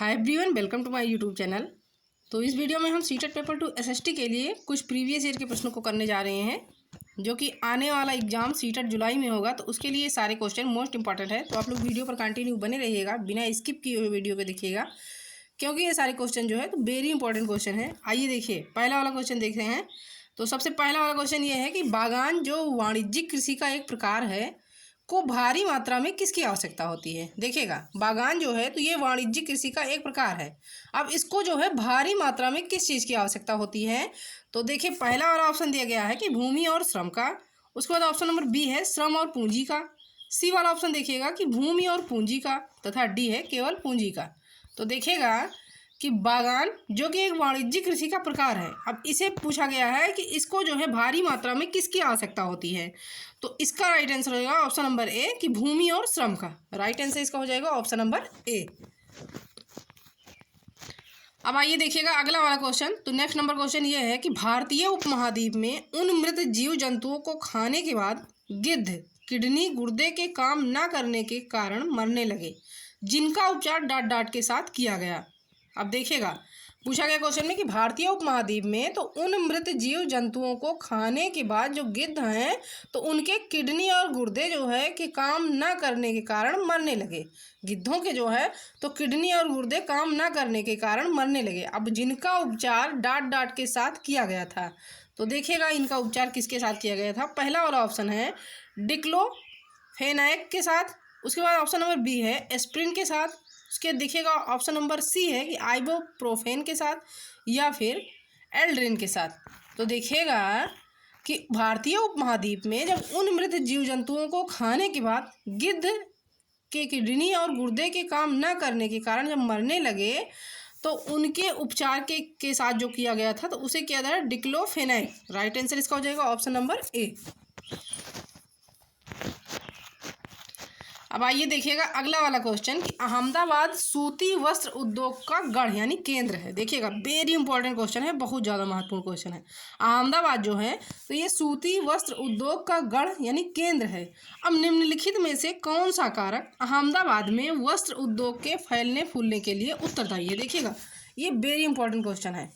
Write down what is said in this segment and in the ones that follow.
Hi everyone, welcome to my YouTube channel. तो इस video में हम सीटेट पेपर 2 एसएसटी के लिए कुछ प्रीवियस ईयर के प्रश्नों को करने जा रहे हैं, जो कि आने वाला एग्जाम सीटेट जुलाई में होगा। तो उसके लिए सारे क्वेश्चन मोस्ट इंपॉर्टेंट है। तो आप लोग वीडियो पर कंटिन्यू बने रहिएगा, बिना स्किप किए हुए वीडियो को देखिएगा, क्योंकि ये सारे क्वेश्चन जो है तो वेरी इंपॉर्टेंट क्वेश्चन है। आइए देखिए, पहला वाला क्वेश्चन देखते हैं। तो सबसे पहला वाला क्वेश्चन ये है कि बागान जो वाणिज्यिक कृषि का एक प्रकार है को भारी मात्रा में किसकी आवश्यकता होती है। देखिएगा, बागान जो है तो ये वाणिज्यिक कृषि का एक प्रकार है। अब इसको जो है भारी मात्रा में किस चीज़ की आवश्यकता होती है। तो देखिए, पहला वाला ऑप्शन दिया गया है कि भूमि और श्रम का। उसके बाद ऑप्शन नंबर बी है श्रम और पूंजी का। सी वाला ऑप्शन देखिएगा कि भूमि और पूंजी का, तथा डी है केवल पूंजी का। तो देखिएगा कि बागान जो कि एक वाणिज्यिक कृषि का प्रकार है, अब इसे पूछा गया है कि इसको जो है भारी मात्रा में किसकी आवश्यकता होती है। तो इसका राइट आंसर हो जाएगा ऑप्शन नंबर ए कि भूमि और श्रम का। राइट आंसर इसका हो जाएगा ऑप्शन नंबर ए। अब आइए देखिएगा अगला वाला क्वेश्चन। तो नेक्स्ट नंबर क्वेश्चन ये है कि भारतीय उपमहाद्वीप में उन मृत जीव जंतुओं को खाने के बाद गिद्ध किडनी गुर्दे के काम न करने के कारण मरने लगे, जिनका उपचार डांट डांट के साथ किया गया। अब देखिएगा, पूछा गया क्वेश्चन में कि भारतीय उपमहाद्वीप में तो उन मृत जीव जंतुओं को खाने के बाद जो गिद्ध हैं तो उनके किडनी और गुर्दे जो है कि काम न करने के कारण मरने लगे। गिद्धों के जो है तो किडनी और गुर्दे काम न करने के कारण मरने लगे। अब जिनका उपचार डांट डांट के साथ किया गया था। तो देखिएगा, इनका उपचार किसके साथ किया गया था। पहला वाला ऑप्शन है डिक्लोफेनाक के साथ। उसके बाद ऑप्शन नंबर बी है एस्प्रिन के साथ। उसके देखिएगा ऑप्शन नंबर सी है कि आइबोप्रोफेन के साथ, या फिर एल्ड्रिन के साथ। तो देखिएगा कि भारतीय उपमहाद्वीप में जब उन मृत जीव जंतुओं को खाने के बाद गिद्ध के किडनी और गुर्दे के काम न करने के कारण जब मरने लगे, तो उनके उपचार के साथ जो किया गया था तो उसे किया गया डिक्लोफेनाक। राइट आंसर इसका हो जाएगा ऑप्शन नंबर ए। अब आइए देखिएगा अगला वाला क्वेश्चन कि अहमदाबाद सूती वस्त्र उद्योग का गढ़ यानी केंद्र है। देखिएगा, वेरी इंपॉर्टेंट क्वेश्चन है, बहुत ज़्यादा महत्वपूर्ण क्वेश्चन है। अहमदाबाद जो है तो ये सूती वस्त्र उद्योग का गढ़ यानी केंद्र है। अब निम्नलिखित में से कौन सा कारक अहमदाबाद में वस्त्र उद्योग के फैलने फूलने के लिए उत्तरदायी है। देखिएगा, ये वेरी इंपॉर्टेंट क्वेश्चन है।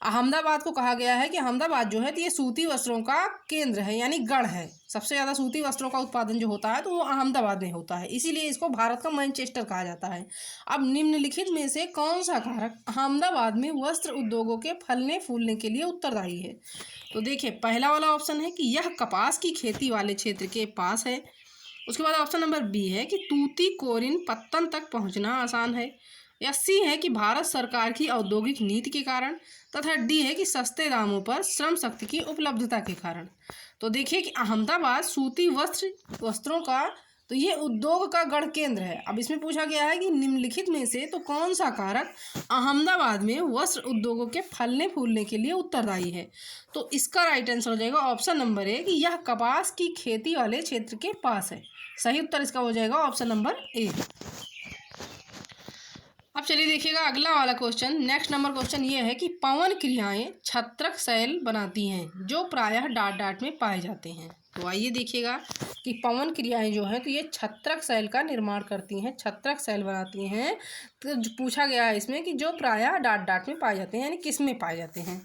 अहमदाबाद को कहा गया है कि अहमदाबाद जो है तो ये सूती वस्त्रों का केंद्र है यानी गढ़ है। सबसे ज़्यादा सूती वस्त्रों का उत्पादन जो होता है तो वो अहमदाबाद में होता है, इसीलिए इसको भारत का मैनचेस्टर कहा जाता है। अब निम्नलिखित में से कौन सा कारक अहमदाबाद में वस्त्र उद्योगों के फलने फूलने के लिए उत्तरदायी है। तो देखिए, पहला वाला ऑप्शन है कि यह कपास की खेती वाले क्षेत्र के पास है। उसके बाद ऑप्शन नंबर बी है कि तूतीकोरिन पत्तन तक पहुँचना आसान है, या सी है कि भारत सरकार की औद्योगिक नीति के कारण, तथा डी है कि सस्ते दामों पर श्रम शक्ति की उपलब्धता के कारण। तो देखिए कि अहमदाबाद सूती वस्त्रों का तो ये उद्योग का गढ़ केंद्र है। अब इसमें पूछा गया है कि निम्नलिखित में से तो कौन सा कारक अहमदाबाद में वस्त्र उद्योगों के फलने फूलने के लिए उत्तरदायी है। तो इसका राइट आंसर हो जाएगा ऑप्शन नंबर ए कि यह कपास की खेती वाले क्षेत्र के पास है। सही उत्तर इसका हो जाएगा ऑप्शन नंबर ए। अब चलिए देखिएगा अगला वाला क्वेश्चन। नेक्स्ट नंबर क्वेश्चन ये है कि पवन क्रियाएं छत्रक शैल बनाती हैं जो प्रायः डाट डाट में पाए जाते हैं। तो आइए देखिएगा कि पवन क्रियाएं जो हैं तो ये छत्रक शैल का निर्माण करती हैं, छत्रक शैल बनाती हैं। तो पूछा गया है इसमें कि जो प्रायः डाट डाट में पाए जाते हैं यानी किस में पाए जाते हैं।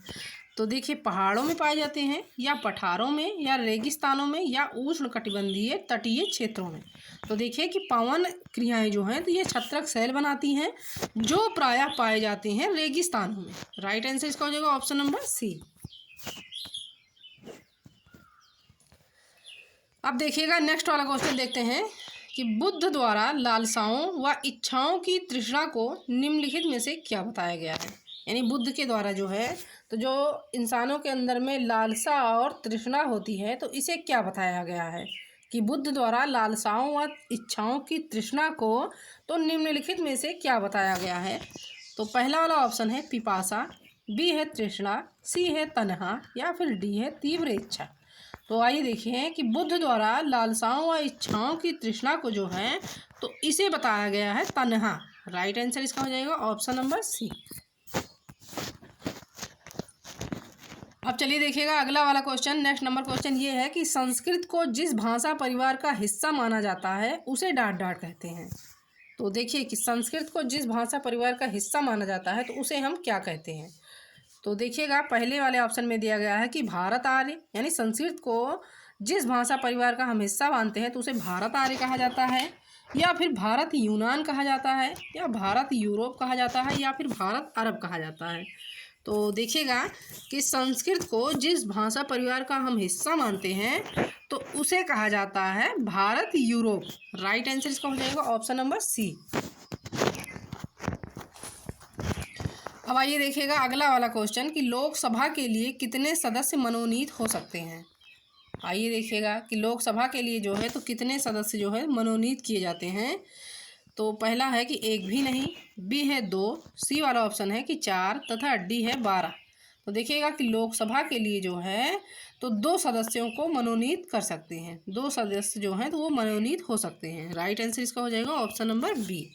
तो देखिए, पहाड़ों में पाए जाते हैं, या पठारों में, या रेगिस्तानों में, या उष्णकटिबंधीय तटीय क्षेत्रों में। तो देखिए कि पवन क्रियाएं जो हैं तो ये छत्रक शैल बनाती हैं जो प्रायः पाए जाते हैं रेगिस्तानों में। राइट आंसर इसका हो जाएगा ऑप्शन नंबर सी। अब देखिएगा नेक्स्ट वाला क्वेश्चन देखते हैं कि बुद्ध द्वारा लालसाओं व इच्छाओं की तृष्णा को निम्नलिखित में से क्या बताया गया है। यानी बुद्ध के द्वारा जो है तो जो इंसानों के अंदर में लालसा और तृष्णा होती है तो इसे क्या बताया गया है कि बुद्ध द्वारा लालसाओं व इच्छाओं की तृष्णा को तो निम्नलिखित में से क्या बताया गया है। तो पहला वाला ऑप्शन है पिपासा, बी है तृष्णा, सी है तन्हा, या फिर डी है तीव्र इच्छा। तो आइए देखिए कि बुद्ध द्वारा लालसाओं व इच्छाओं की तृष्णा को जो है तो इसे बताया गया है तन्हा। राइट आंसर इसका हो जाएगा ऑप्शन नंबर सी। अब चलिए देखिएगा अगला वाला क्वेश्चन। नेक्स्ट नंबर क्वेश्चन ये है कि संस्कृत को जिस भाषा परिवार का हिस्सा माना जाता है उसे डाट डाट कहते हैं। तो देखिए कि संस्कृत को जिस भाषा परिवार का हिस्सा माना जाता है तो उसे हम क्या कहते हैं। तो देखिएगा पहले वाले ऑप्शन में दिया गया है कि भारत आर्य, यानी संस्कृत को जिस भाषा परिवार का हम हिस्सा मानते हैं तो उसे भारत आर्य कहा जाता है, या फिर भारत यूनान कहा जाता है, या भारत यूरोप कहा जाता है, या फिर भारत अरब कहा जाता है। तो देखिएगा कि संस्कृत को जिस भाषा परिवार का हम हिस्सा मानते हैं तो उसे कहा जाता है भारत यूरोप। राइट आंसर इसका हो जाएगा ऑप्शन नंबर सी। अब आइए देखिएगा अगला वाला क्वेश्चन कि लोकसभा के लिए कितने सदस्य मनोनीत हो सकते हैं। आइए देखिएगा कि लोकसभा के लिए जो है तो कितने सदस्य जो है मनोनीत किए जाते हैं। तो पहला है कि एक भी नहीं, बी है 2, सी वाला ऑप्शन है कि 4 तथा डी है 12। तो देखिएगा कि लोकसभा के लिए जो है तो 2 सदस्यों को मनोनीत कर सकते हैं, 2 सदस्य जो हैं तो वो मनोनीत हो सकते हैं। राइट आंसर इसका हो जाएगा ऑप्शन नंबर बी।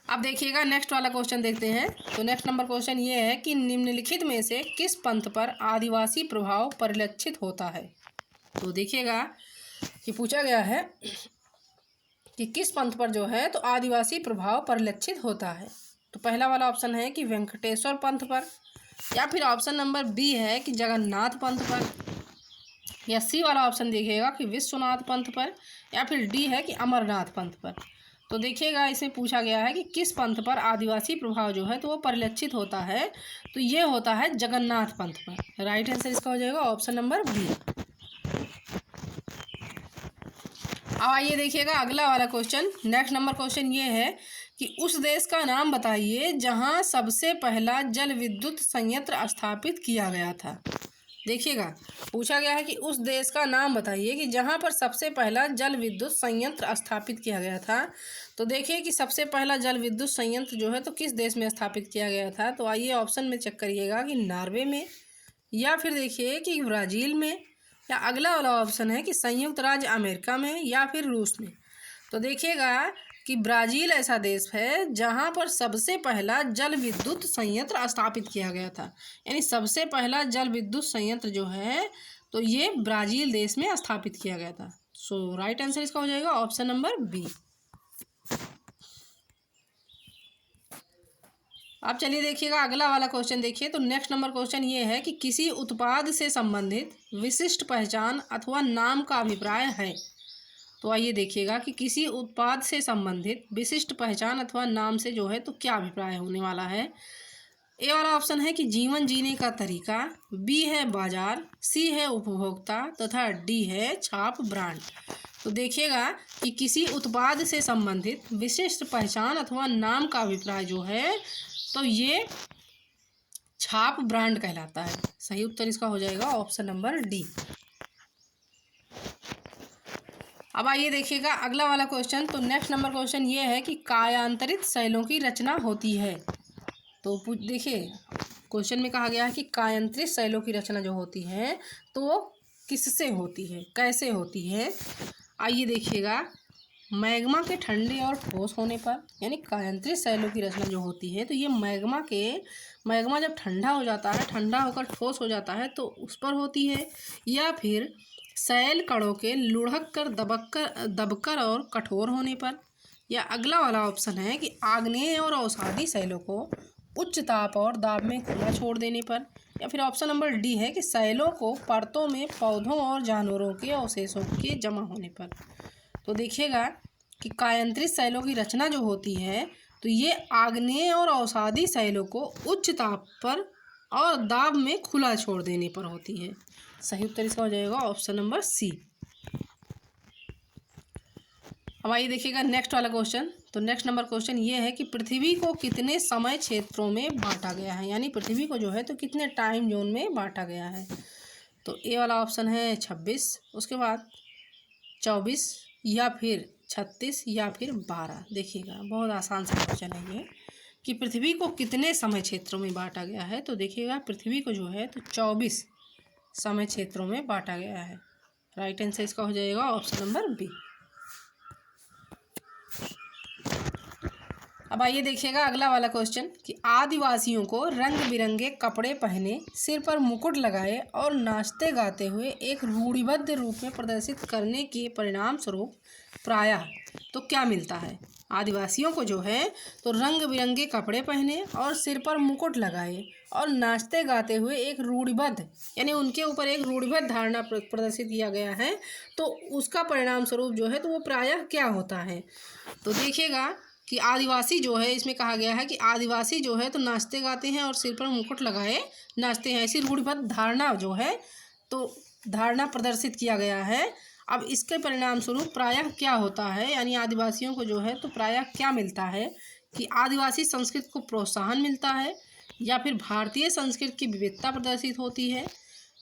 अब देखिएगा नेक्स्ट वाला क्वेश्चन देखते हैं। तो नेक्स्ट नंबर क्वेश्चन ये है कि निम्नलिखित में से किस पंथ पर आदिवासी प्रभाव परिलक्षित होता है। तो देखिएगा कि पूछा गया है कि किस पंथ पर जो है तो आदिवासी प्रभाव परिलक्षित होता है। तो पहला वाला ऑप्शन है कि वेंकटेश्वर पंथ पर, या फिर ऑप्शन नंबर बी है कि जगन्नाथ पंथ पर, या सी वाला ऑप्शन देखिएगा कि विश्वनाथ पंथ पर, या फिर डी है कि अमरनाथ पंथ पर। तो देखिएगा इसमें पूछा गया है कि किस पंथ पर आदिवासी प्रभाव जो है तो वो परिलक्षित होता है, तो ये होता है जगन्नाथ पंथ पर। राइट आंसर इसका हो जाएगा ऑप्शन नंबर बी। अब आइए देखिएगा अगला वाला क्वेश्चन। नेक्स्ट नंबर क्वेश्चन ये है कि उस देश का नाम बताइए जहां सबसे पहला जल विद्युत संयंत्र स्थापित किया गया था। देखिएगा पूछा गया है कि उस देश का नाम बताइए कि जहां पर सबसे पहला जल विद्युत संयंत्र स्थापित किया गया था। तो देखिए कि सबसे पहला जल विद्युत संयंत्र जो है तो किस देश में स्थापित किया गया था। तो आइए ऑप्शन में चेक करिएगा कि नॉर्वे में, या फिर देखिए कि ब्राज़ील में, या अगला वाला ऑप्शन है कि संयुक्त राज्य अमेरिका में, या फिर रूस में। तो देखिएगा कि ब्राज़ील ऐसा देश है जहां पर सबसे पहला जल विद्युत संयंत्र स्थापित किया गया था, यानी सबसे पहला जल विद्युत संयंत्र जो है तो ये ब्राज़ील देश में स्थापित किया गया था। सो राइट आंसर इसका हो जाएगा ऑप्शन नंबर बी। अब चलिए देखिएगा अगला वाला क्वेश्चन देखिए। तो नेक्स्ट नंबर क्वेश्चन ये है कि किसी उत्पाद से संबंधित विशिष्ट पहचान अथवा नाम का अभिप्राय है। तो आइए देखिएगा कि किसी उत्पाद से संबंधित विशिष्ट पहचान अथवा नाम से जो है तो क्या अभिप्राय होने वाला है। ए वाला ऑप्शन है कि जीवन जीने का तरीका, बी है बाजार, सी है उपभोक्ता, तथा डी है छाप ब्रांड। तो देखिएगा कि किसी उत्पाद से संबंधित विशिष्ट पहचान अथवा नाम का अभिप्राय जो है तो ये छाप ब्रांड कहलाता है। सही उत्तर इसका हो जाएगा ऑप्शन नंबर डी। अब आइए देखिएगा अगला वाला क्वेश्चन। तो नेक्स्ट नंबर क्वेश्चन ये है कि कायांतरित शैलों की रचना होती है। तो देखिए क्वेश्चन में कहा गया है कि कायांतरित शैलों की रचना जो होती है तो वो किससे होती है, कैसे होती है। आइए देखिएगा मैग्मा के ठंडे और ठोस होने पर, यानी कायांतरित शैलों की रचना जो होती है तो ये मैग्मा जब ठंडा हो जाता है, ठंडा होकर ठोस हो जाता है तो उस पर होती है, या फिर शैल कणों के लुढ़क कर दबकर और कठोर होने पर, या अगला वाला ऑप्शन है कि आग्नेय और अवसादी शैलों को उच्च ताप और दाब में खुला छोड़ देने पर, या फिर ऑप्शन नंबर डी है कि शैलों को परतों में पौधों और जानवरों के अवशेषों के जमा होने पर। तो देखिएगा कि कायांतरित शैलों की रचना जो होती है तो ये आग्नेय और अवसादी शैलों को उच्च ताप पर और दाब में खुला छोड़ देने पर होती है। सही उत्तर इसका हो जाएगा ऑप्शन नंबर सी। अब आइए देखिएगा नेक्स्ट वाला क्वेश्चन। तो नेक्स्ट नंबर क्वेश्चन ये है कि पृथ्वी को कितने समय क्षेत्रों में बांटा गया है, यानी पृथ्वी को जो है तो कितने टाइम जोन में बांटा गया है। तो ए वाला ऑप्शन है 26, उसके बाद 24, या फिर 36, या फिर 12। देखिएगा बहुत आसान सा क्वेश्चन है ये कि पृथ्वी को कितने समय क्षेत्रों में बांटा गया है। तो देखिएगा पृथ्वी को जो है तो 24 समय क्षेत्रों में बांटा गया है। राइट आंसर इसका हो जाएगा ऑप्शन नंबर बी। अब आइए देखिएगा अगला वाला क्वेश्चन कि आदिवासियों को रंग बिरंगे कपड़े पहने, सिर पर मुकुट लगाए और नाचते गाते हुए एक रूढ़िबद्ध रूप में प्रदर्शित करने के परिणाम स्वरूप प्रायः तो क्या मिलता है। आदिवासियों को जो है तो रंग बिरंगे कपड़े पहने और सिर पर मुकुट लगाए और नाचते गाते हुए एक रूढ़िबद्ध यानी उनके ऊपर एक रूढ़िबद्ध धारणा प्रदर्शित किया गया है, तो उसका परिणाम स्वरूप जो है तो वो प्रायः क्या होता है। तो देखिएगा कि आदिवासी जो है, इसमें कहा गया है कि आदिवासी जो है तो नाचते गाते हैं और सिर पर मुकुट लगाए नाचते हैं, ऐसी रूढ़िबद्ध धारणा जो है तो धारणा प्रदर्शित किया गया है। अब इसके परिणाम स्वरूप प्रायः क्या होता है, यानी आदिवासियों को जो है तो प्रायः क्या मिलता है कि आदिवासी संस्कृति को प्रोत्साहन मिलता है, या फिर भारतीय संस्कृति की विविधता प्रदर्शित होती है,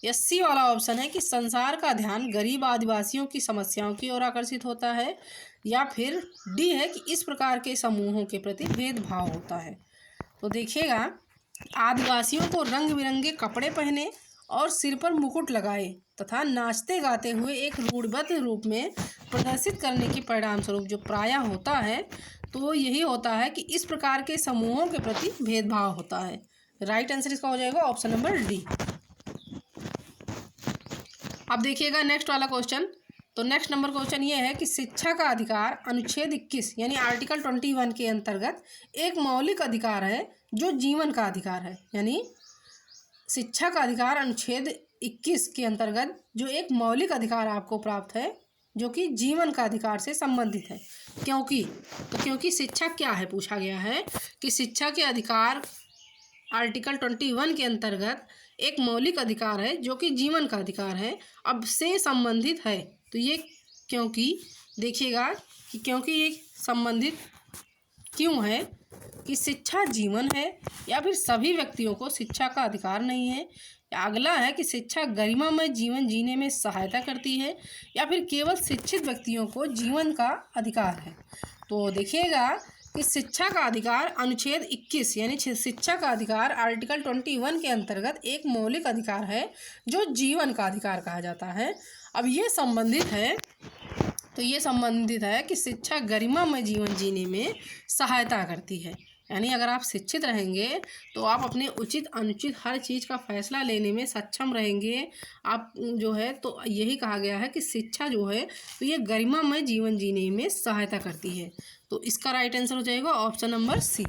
या सी वाला ऑप्शन है कि संसार का ध्यान गरीब आदिवासियों की समस्याओं की ओर आकर्षित होता है, या फिर डी है कि इस प्रकार के समूहों के प्रति भेदभाव होता है। तो देखिएगा आदिवासियों को रंग बिरंगे कपड़े पहने और सिर पर मुकुट लगाए तथा नाचते गाते हुए एक रूढ़िबद्ध रूप में प्रदर्शित करने के परिणाम स्वरूप जो प्रायः होता है तो वो यही होता है कि इस प्रकार के समूहों के प्रति भेदभाव होता है। राइट आंसर इसका हो जाएगा ऑप्शन नंबर डी। अब देखिएगा नेक्स्ट वाला क्वेश्चन। तो नेक्स्ट नंबर क्वेश्चन ये है कि शिक्षा का अधिकार अनुच्छेद 21 यानी आर्टिकल 21 के अंतर्गत एक मौलिक अधिकार है जो जीवन का अधिकार है। यानी शिक्षा का अधिकार अनुच्छेद 21 के अंतर्गत जो एक मौलिक अधिकार आपको प्राप्त है जो कि जीवन का अधिकार से संबंधित है। क्योंकि शिक्षा क्या है, पूछा गया है कि शिक्षा के अधिकार आर्टिकल 21 के अंतर्गत एक मौलिक अधिकार है जो कि जीवन का अधिकार है, अब से संबंधित है। तो ये क्योंकि देखिएगा कि क्योंकि ये संबंधित क्यों है कि शिक्षा जीवन है, या फिर सभी व्यक्तियों को शिक्षा का अधिकार नहीं है, या अगला है कि शिक्षा गरिमामय जीवन जीने में सहायता करती है, या फिर केवल शिक्षित व्यक्तियों को जीवन का अधिकार है। तो देखिएगा कि शिक्षा का अधिकार अनुच्छेद 21 यानी शिक्षा का अधिकार आर्टिकल 21 के अंतर्गत एक मौलिक अधिकार है जो जीवन का अधिकार कहा जाता है। अब ये संबंधित है कि शिक्षा गरिमामय जीवन जीने में सहायता करती है। यानी अगर आप शिक्षित रहेंगे तो आप अपने उचित अनुचित हर चीज़ का फैसला लेने में सक्षम रहेंगे। आप जो है तो यही कहा गया है कि शिक्षा जो है तो ये गरिमामय जीवन जीने में सहायता करती है। तो इसका राइट आंसर हो जाएगा ऑप्शन नंबर सी।